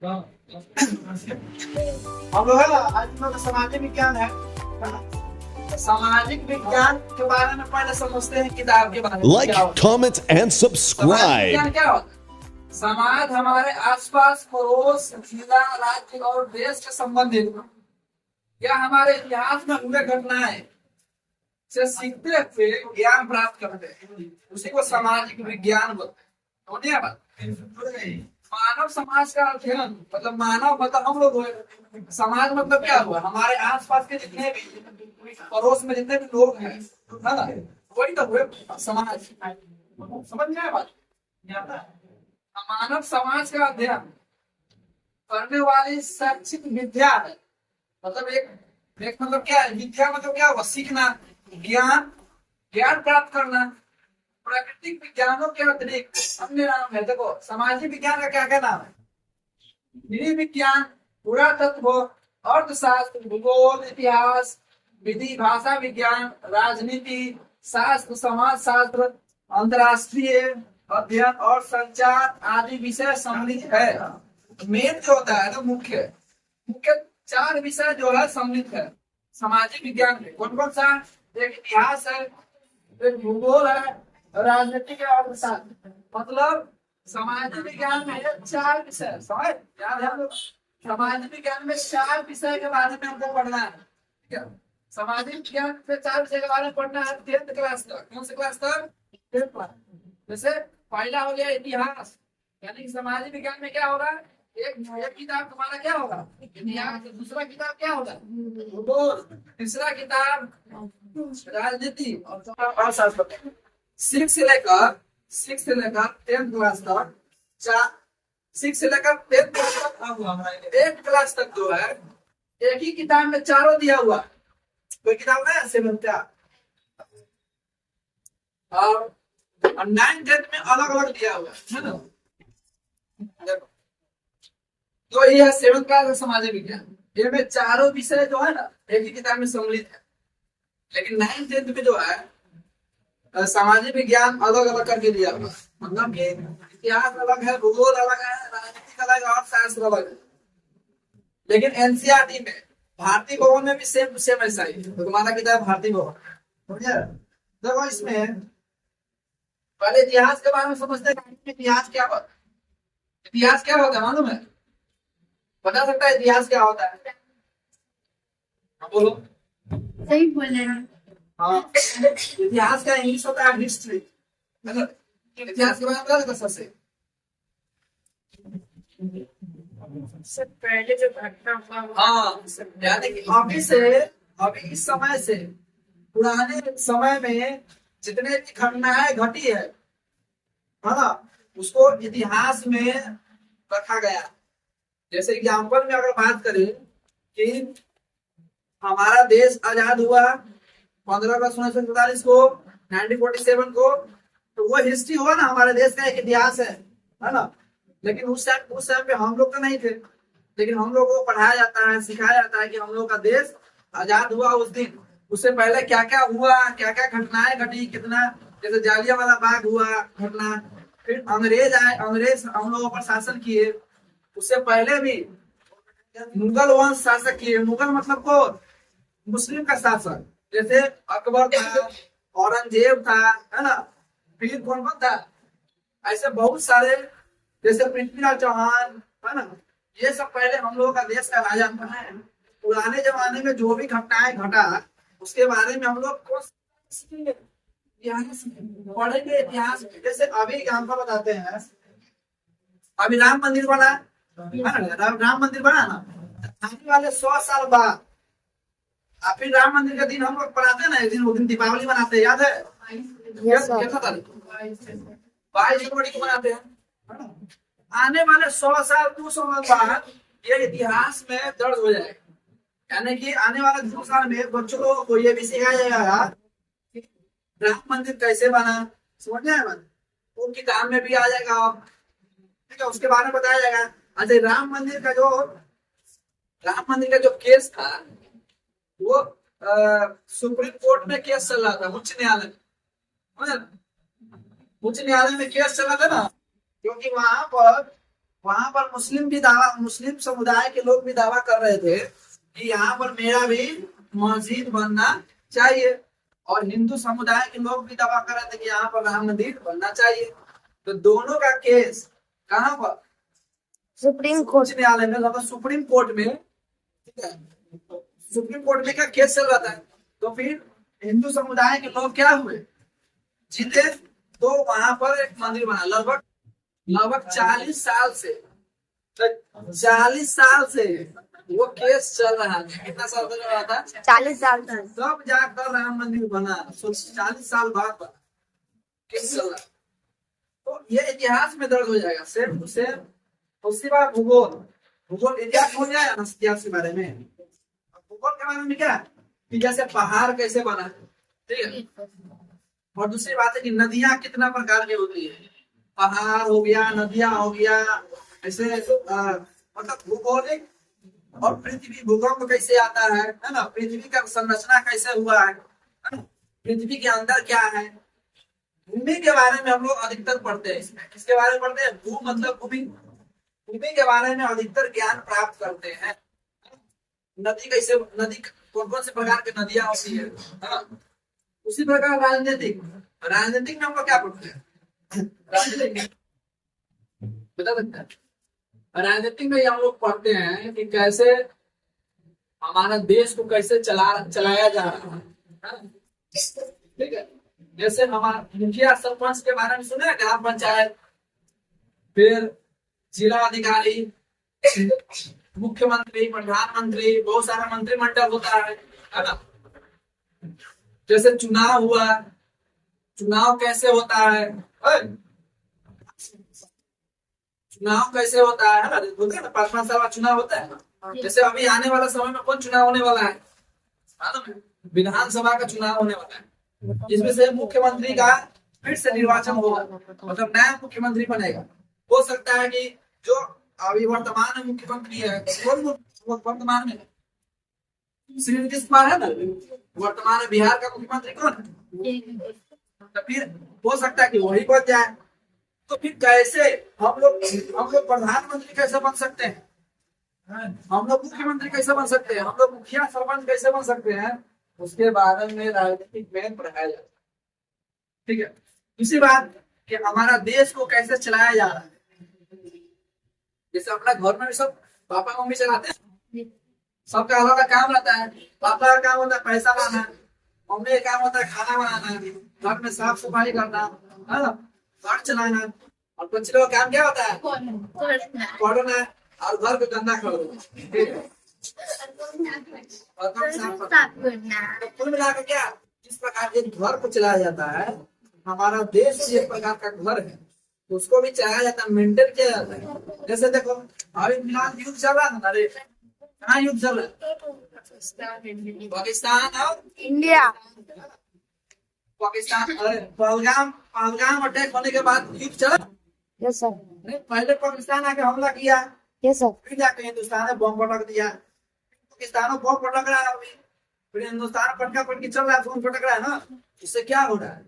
हम लोग है ना, आज हम लोग का सामाजिक विज्ञान है ना? तो सामाजिक विज्ञान के बारे में पहले समझते हैं किताब के बारे में Like, क्या होता है। comment, and सामाजिक विज्ञान subscribe. क्या होता है? समाज हमारे आसपास, पड़ोस, जिला, राज्य और देश से संबंधित या हमारे इतिहास में हुए घटनाएं से सीखते हुए ज्ञान प्राप्त करते हैं, उसी को सामाजिक विज्ञान बोलते हैं। समझिए बात? मानव समाज का अध्ययन मतलब मानव मतलब हम लोग हुए। समाज मतलब क्या हुआ? हमारे आसपास के जितने भी पड़ोस में जितने भी लोग हैं, है ना, वही तो हुए समाज। समझ में आया बात? मानव समाज का अध्ययन करने वाली शैक्षिक विद्या है। मतलब एक मतलब क्या है? विद्या मतलब क्या हुआ? सीखना, ज्ञान, ज्ञान प्राप्त करना। प्राकृतिक विज्ञानों के अतिरिक्त अन्य नाम है। देखो, सामाजिक विज्ञान का क्या क्या नाम है? नृ विज्ञान, पुरातत्व, अर्थशास्त्र, भूगोल, इतिहास, विधि, भाषा विज्ञान, राजनीति शास्त्र, समाज शास्त्र, अंतरराष्ट्रीय अध्ययन और संचार आदि विषय सम्मिलित है। मेन जो होता है ना, मुख्य मुख्य 4 विषय जो है सम्मिलित है सामाजिक विज्ञान में। कौन कौन सा? एक इतिहास है, एक भूगोल है, राजनीतिक है, अर्थशास्त्र। मतलब सामाजिक विज्ञान में 4 विषय, समझ याद है हम लोग? सामाजिक विज्ञान में 4 विषय के बारे में हमको पढ़ना है। ठीक है, सामाजिक विज्ञान में 4 विषय के बारे में पढ़ना है 10th क्लास तक। कौन से क्लास तक? 10th class. जैसे पहला हो गया इतिहास, यानी कि सामाजिक विज्ञान में क्या होगा? एक किताब तुम्हारा क्या होगा? इतिहास। दूसरा किताब क्या होगा? भूगोल। तीसरा किताब राजनीति और चौथा अर्थशास्त्र। 6 से लेकर 10th क्लास तक, 6 से लेकर 10th क्लास तक, 8th क्लास तक जो है एक ही किताब में चारों दिया हुआ। कोई किताब है 7th का, और 9th 10th में अलग अलग दिया हुआ है ना। देखो, तो ये है 7th क्लास का सामाजिक विज्ञान। ये में चारों विषय जो है ना एक ही किताब में सम्मिलित है। लेकिन 9th 10th में जो है सामाजिक विज्ञान अलग अलग करके दिया हुआ। मतलब कि इतिहास अलग है, भूगोल अलग है, राजनीतिक अलग है और शास्त्र अलग है। लेकिन एनसीईआरटी में, भारतीय भवन में भी सेम सेम ऐसा ही। तो तुम्हारा किताब भारतीय भवन, समझे? देखो, इसमें पहले इतिहास के बारे में समझते हैं। इतिहास क्या होता है? इतिहास क्या होता है मालूम है? बता सकता है इतिहास क्या होता है? बोलो। सही बोल रहे हैं। हाँ, इतिहास का इंग्लिश होता है हिस्ट्री। मतलब इतिहास के बारे में बता सकते सबसे सबसे पहले जो घटना हुआ वो हाँ, यानी कि अभी इस समय से पुराने समय में जितने भी घटनाएं घटी है ना, उसको इतिहास में रखा गया। जैसे एग्जाम्पल में अगर बात करें कि हमारा देश आजाद हुआ 15 अगस्त 1947 को, 1947 को, तो वो हिस्ट्री हुआ ना, हमारे देश का एक इतिहास है ना। लेकिन उस टाइम पे हम लोग तो नहीं थे। लेकिन हम लोग को पढ़ाया जाता है, सिखाया जाता है कि हम लोग का देश आजाद हुआ उस दिन। उससे पहले क्या क्या हुआ, क्या क्या घटनाएं घटी, कितना, जैसे जालियांवाला बाग हुआ घटना। फिर अंग्रेज आए, अंग्रेज हम लोगों पर शासन किए। उससे पहले भी मुगल वंश शासक किए। मुगल मतलब को मुस्लिम का शासक, जैसे अकबर था, औरंगजेब था, है ना। फिर कौन कौन था? ऐसे बहुत सारे, जैसे पृथ्वीराज चौहान, है ना। ये सब पहले हम लोगों का देश का राजा था। पुराने जमाने में जो भी घटनाएं घटा उसके बारे में हम लोग को इतिहास पढ़ेंगे। इतिहास में जैसे अभी एग्जाम्पल बताते हैं, अभी राम मंदिर बना है ना, राम मंदिर बना ना, आने वाले 100 साल बाद फिर राम मंदिर का दिन हम लोग बनाते हैं ना, एक दिन, वो दिन दीपावली मनाते हैं, याद है? कितना तारीख? 22 जनवरी को मनाते हैं। आने वाले 100 साल 200 साल बाद ये इतिहास में दर्ज हो जाएगा। यानी कि आने वाले 2 साल में बच्चों को ये भी सिखाया जाएगा कि राम मंदिर कैसे बना। समझ में आया? वो किताब में भी आ जाएगा। ठीक है, उसके बारे में बताया जाएगा। अच्छा, राम मंदिर का जो केस था, वो सुप्रीम कोर्ट में केस चल रहा था, उच्च न्यायालय में। उच्च न्यायालय में केस चला था ना, क्योंकि वहां पर वहां पर मुस्लिम समुदाय के लोग भी दावा कर रहे थे कि यहाँ पर मेरा भी मस्जिद बनना चाहिए, और हिंदू समुदाय के लोग भी दावा कर रहे थे कि यहाँ पर राम मंदिर बनना चाहिए। तो दोनों का केस कहाँ पर? Supreme court. उच्च न्यायालय में, मतलब सुप्रीम कोर्ट में, ठीक है, सुप्रीम कोर्ट में का केस चल रहा था। तो फिर हिंदू समुदाय के लोग क्या हुए, जीते, तो वहां पर एक मंदिर बना। लगभग 40 साल से, 40 साल से वो केस चल रहा था। कितना साल चल रहा था? 40 साल तक। तब जाकर राम मंदिर बना। 40 साल बाद बना, केस चल रहा। तो ये इतिहास में दर्ज हो जाएगा सेम टू सेम। उसके बाद भूगोल इतिहास हो जाएगा ना, इतिहास के बारे में। भूगोल के बारे में क्या कि जैसे पहाड़ कैसे बना, ठीक है। और दूसरी बात है कि नदियां कितना प्रकार की होती है, पहाड़ हो गया, नदियां हो गया, ऐसे मतलब भूगोलिक। और पृथ्वी, भूकंप कैसे आता है ना, पृथ्वी का संरचना कैसे हुआ है ना? पृथ्वी के अंदर क्या है, भूमि के बारे में हम लोग अधिकतर पढ़ते हैं। इसमें किसके बारे में पढ़ते हैं? भू मतलब भूमि, भूमि के बारे में अधिकतर ज्ञान प्राप्त करते हैं। नदी कौन कौन से प्रकार की नदियां होती है ना? उसी प्रकार राजनीतिक में हम लोग क्या पढ़ते हैं? राजनीतिक बता सकते हैं? राजनीतिक में हम लोग पढ़ते हैं कि कैसे हमारा देश को कैसे चलाया जा रहा है, ठीक है। जैसे हमारा मुखिया सरपंच के बारे में सुने हैं, ग्राम पंचायत, फिर जिला अधिकारी, मुख्यमंत्री, प्रधानमंत्री, बहुत सारा मंत्रिमंडल होता है ना। जैसे चुनाव हुआ, चुनाव कैसे होता है, चुनाव कैसे होता है ना, बोलते हैं ना 5-5 साल बाद चुनाव होता है। जैसे अभी आने वाला समय में कौन चुनाव होने वाला है? विधानसभा का चुनाव होने वाला है। इसमें से मुख्यमंत्री का फिर से निर्वाचन होगा, मतलब नया मुख्यमंत्री बनेगा। हो सकता है कि जो अभी वर्तमान में मुख्यमंत्री है, वर्तमान में श्री नीतीश कुमार है ना, वर्तमान में बिहार का मुख्यमंत्री कौन है? तो फिर हो सकता है कि वही बन जाए। तो फिर कैसे हम लोग प्रधानमंत्री कैसे बन सकते हैं, हम लोग मुख्यमंत्री कैसे बन सकते हैं, हम लोग मुखिया सरपंच कैसे बन सकते हैं, उसके बारे में राजनीतिक में पढ़ाया जाता है, ठीक है। दूसरी बात कि हमारा देश को कैसे चलाया जा रहा है। जैसे अपना घर में सब पापा मम्मी चलाते हैं, सबका अलग अलग काम रहता है। पापा का काम होता है पैसा लाना, मम्मी का काम होता है खाना बनाना, घर में साफ सफाई करना, है ना, घर चलाना। और बच्चे लोग का काम क्या होता है? पढ़ना और घर को गंदा कर देना, और घर साफ करना। तो कुल मिलाकर क्या, जिस प्रकार के घर को चलाया जाता है, हमारा देश एक प्रकार का घर है, उसको भी चलाया जाता है, मेंटेन किया जाता है। जैसे देखो अभी फिलहाल युद्ध चल रहा है ना, अरे कहाँ युद्ध चल रहा है? पाकिस्तान और इंडिया। पाकिस्तान, अरे पहलगाम अटैक होने के बाद युद्ध चला। Yes sir. नहीं, पहले पाकिस्तान आके हमला किया, यस सर। फिर जाके हिंदुस्तान ने बम पटक दिया। पाकिस्तान में बम पटक रहा है अभी, फिर हिंदुस्तान पटका पटकी चल रहा है, फोन पटक रहा है ना। इससे क्या हो रहा है?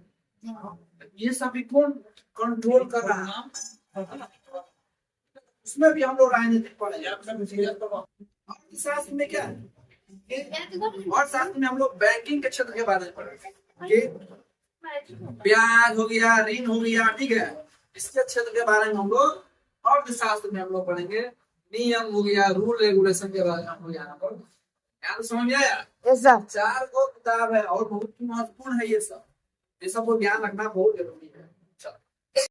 ये सभी कौन कंट्रोल कर रहा है? उसमें भी हम लोग राजनीतिक पढ़े। शास्त्र में क्या है, और शास्त्र में हम लोग बैंकिंग के क्षेत्र के बारे में पढ़े, ब्याज हो गया, ऋण हो गया, ठीक है। इसके क्षेत्र के बारे में हम लोग अर्थशास्त्र में हम लोग पढ़ेंगे। नियम हो गया, रूल रेगुलेशन के बारे में हम लोग यहाँ पर, यहाँ तो समझ में आया? Yes sir. 4 किताब है और बहुत महत्वपूर्ण है ये सब को ज्ञान रखना बहुत जरूरी है।